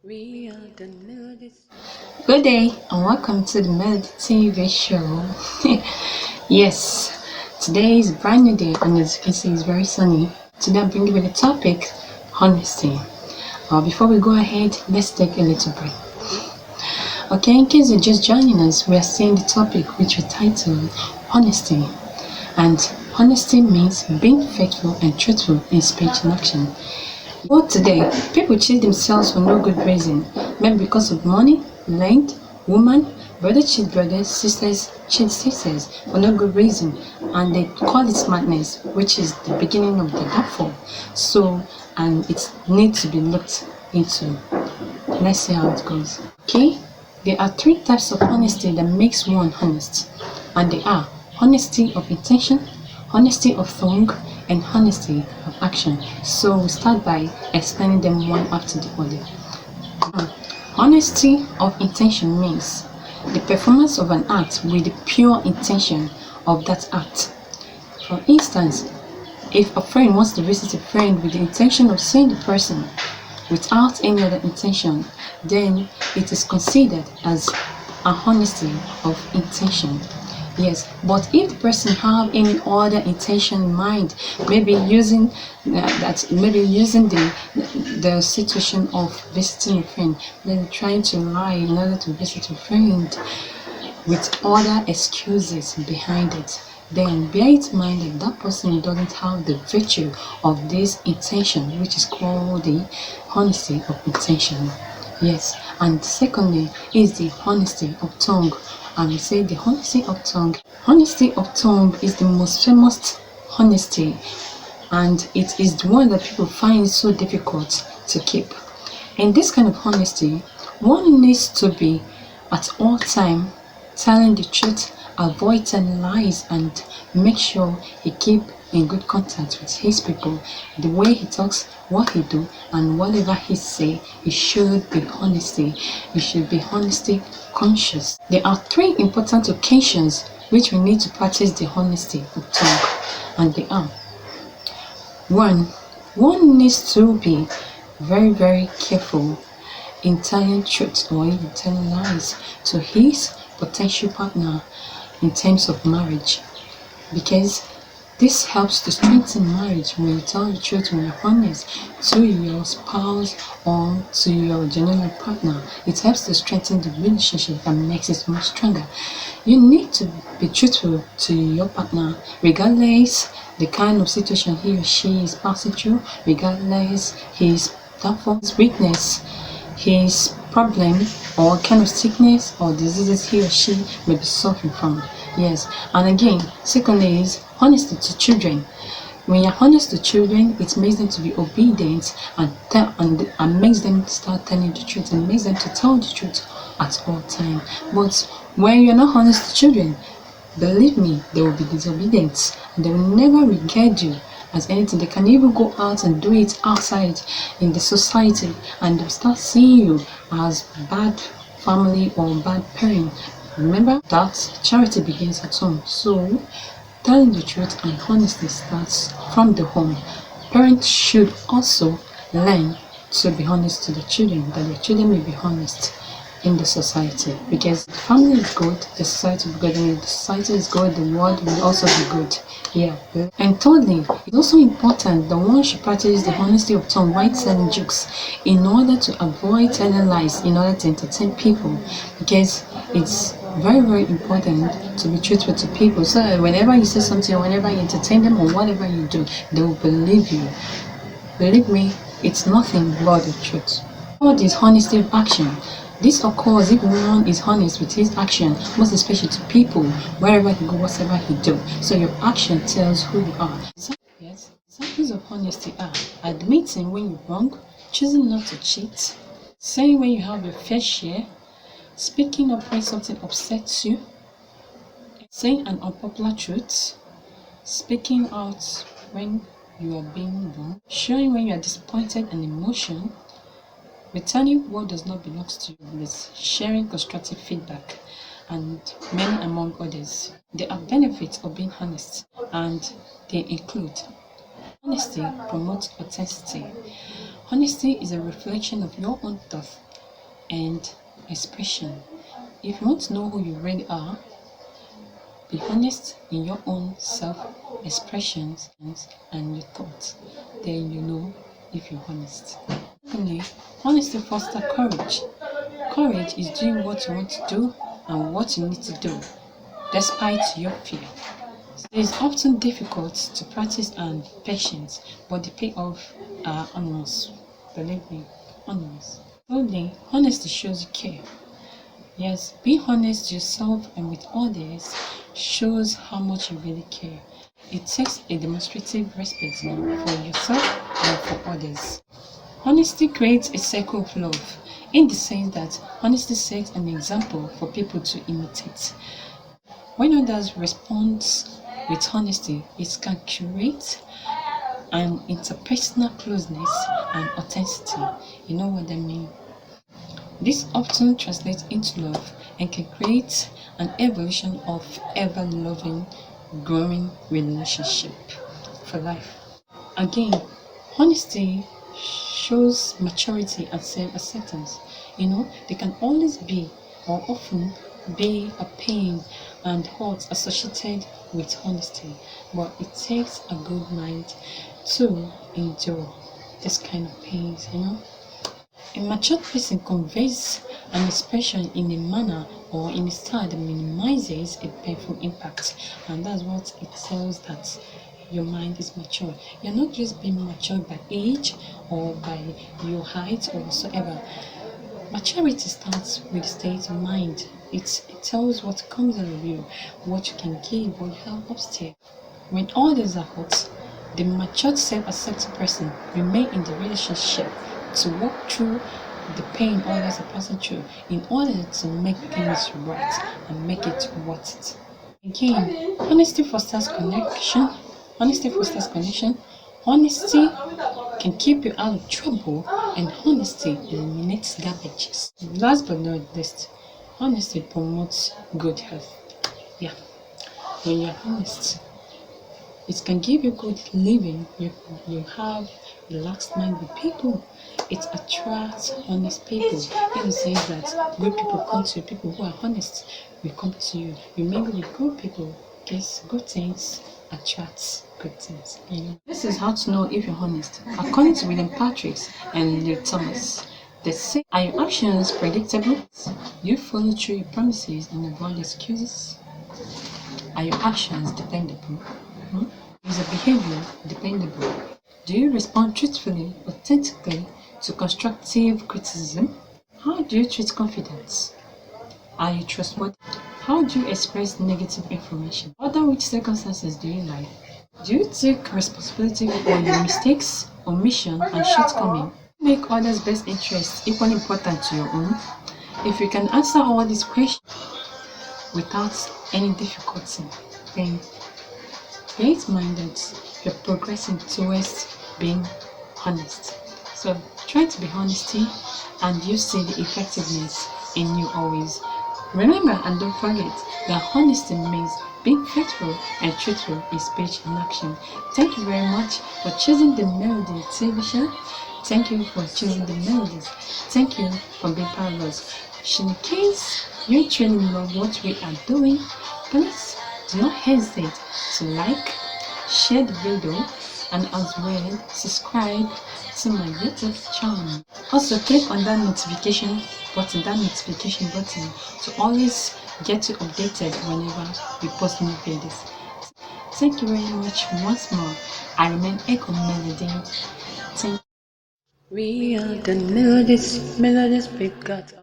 We are the Melodies. Good day and welcome to the Melody TV show. Yes, today is a brand new day and as you can see it's very sunny. Today I'm bringing you the topic honesty. Before we go ahead, let's take a little break. Okay, in case you're just joining us, we are seeing the topic which we titled honesty. And honesty means being faithful and truthful in speech and action. But today, people cheat themselves for no good reason. Maybe because of money, land, woman, brother cheat brothers, sisters cheat sisters for no good reason. And they call it madness, which is the beginning of the downfall. So, and it needs to be looked into. Let's see how it goes. Okay? There are three types of honesty that makes one honest. And they are honesty of intention, honesty of tongue, and honesty of action. So we start by explaining them one after the other. Honesty of intention means the performance of an act with the pure intention of that act. For instance, if a friend wants to visit a friend with the intention of seeing the person without any other intention, then it is considered as a honesty of intention. Yes, but if the person have any other intention in mind, maybe using the situation of visiting a friend, then trying to lie in order to visit a friend with other excuses behind it, then bear it in mind that that person doesn't have the virtue of this intention, which is called the honesty of intention. Yes, and secondly is the honesty of tongue. And we say the honesty of tongue. Honesty of tongue is the most famous honesty, and it is the one that people find so difficult to keep. In this kind of honesty, one needs to be at all time telling the truth, avoid telling lies, and make sure he keep in good contact with his people. The way he talks, what he do, and whatever he say, it should be honesty. He should be honesty conscious. There are three important occasions which we need to practice the honesty of tongue, and they are: one needs to be very careful in telling truth or even telling lies to his potential partner in terms of marriage, because this helps to strengthen marriage when you tell the truth, when you're honest to your spouse or to your genuine partner. It helps to strengthen the relationship and makes it more stronger. You need to be truthful to your partner regardless the kind of situation he or she is passing through, regardless his downfall, his weakness, his problem, or kind of sickness or diseases he or she may be suffering from. Yes, and again, secondly is honesty to children. When you're honest to children, it makes them to be obedient and makes them start telling the truth and makes them to tell the truth at all time. But when you're not honest to children, believe me, they will be disobedient and they will never regard you as anything. They can even go out and do it outside in the society and they'll start seeing you as bad family or bad parent. Remember that charity begins at home. So telling the truth and honesty starts from the home. Parents should also learn to be honest to the children, that their children may be honest in the society, because the family is good, the society is good, and if the society is good, the world will also be good. Yeah. And thirdly, it's also important that one should practice the honesty of tongue while telling jokes in order to avoid telling lies in order to entertain people, because it's very important to be truthful to people, so that whenever you say something or whenever you entertain them or whatever you do, they will believe you. Believe me, it's nothing but the truth. What is honesty of action? This occurs if one is honest with his action, most especially to people, wherever he goes, whatever he do. So your action tells who you are. Yes, examples of honesty are admitting when you're wrong, choosing not to cheat, saying when you have your fair share, speaking up when something upsets you, saying an unpopular truth, speaking out when you are being wrong, showing when you are disappointed and emotional, returning what does not belong to you, sharing constructive feedback, and many among others. There are benefits of being honest, and they include: honesty promotes authenticity. Honesty is a reflection of your own thoughts and expression. If you want to know who you really are, be honest in your own self-expressions and your thoughts. Then you know if you're honest. Secondly, honesty fosters courage. Courage is doing what you want to do and what you need to do, despite your fear. It is often difficult to practice and patience, but the payoff are enormous. Believe me, enormous. Thirdly, honesty shows you care. Yes, being honest to yourself and with others shows how much you really care. It takes a demonstrative respect for yourself and for others. Honesty creates a circle of love in the sense that honesty sets an example for people to imitate. When others respond with honesty, it can create an interpersonal closeness and authenticity. You know what I mean? This often translates into love and can create an evolution of ever-loving, growing relationship for life. Again, honesty shows maturity and self-acceptance. There can always be or often be a pain and hurt associated with honesty, but it takes a good mind to endure this kind of pains. A matured person conveys an expression in a manner or in a style that minimizes a painful impact, and that's what it tells that your mind is mature. You're not just being matured by age or by your height or whatsoever. Maturity starts with state of mind. It tells what comes out of you, what you can give, what you have upstairs. When others are hurt, the matured self-accepting person remain in the relationship to walk through the pain others are passing through in order to make things right and make it worth it. Again, honesty fosters connection. Honesty fosters connection. Honesty can keep you out of trouble, and honesty eliminates garbage. Last but not least, honesty promotes good health. Yeah, when you're honest, it can give you good living. You have relaxed mind with people. It attracts honest people in the sense that good people come to you. People who are honest will come to you. You mingle with good people. Guess good things attracts good things. This is how to know if you're honest. According to William Patrick and Neil Thomas, they say, are your actions predictable? Do you follow through your promises and avoid excuses? Are your actions dependable? Is your behavior dependable? Do you respond truthfully, authentically to constructive criticism? How do you treat confidence? Are you trustworthy? How do you express negative information? Under which circumstances do you lie? Do you take responsibility for your mistakes, omission, and shortcoming? Make others' best interests equally important to your own? If you can answer all these questions without any difficulty, then create mind that you're progressing towards being honest. So try to be honesty and you see the effectiveness in you always. Remember and don't forget that honesty means being faithful and truthful in speech and action. Thank you very much for choosing the Melody TV show. Thank you for choosing the melodies. Thank you for being part of us. In case you truly love what we are doing, please do not hesitate to like, share the video, and as well subscribe to my YouTube channel. Also click on that notification button to always get you updated whenever we post new videos. Thank you very much once more. I remain Echo Melody. Thank you. We are the melodies, melodies we've got.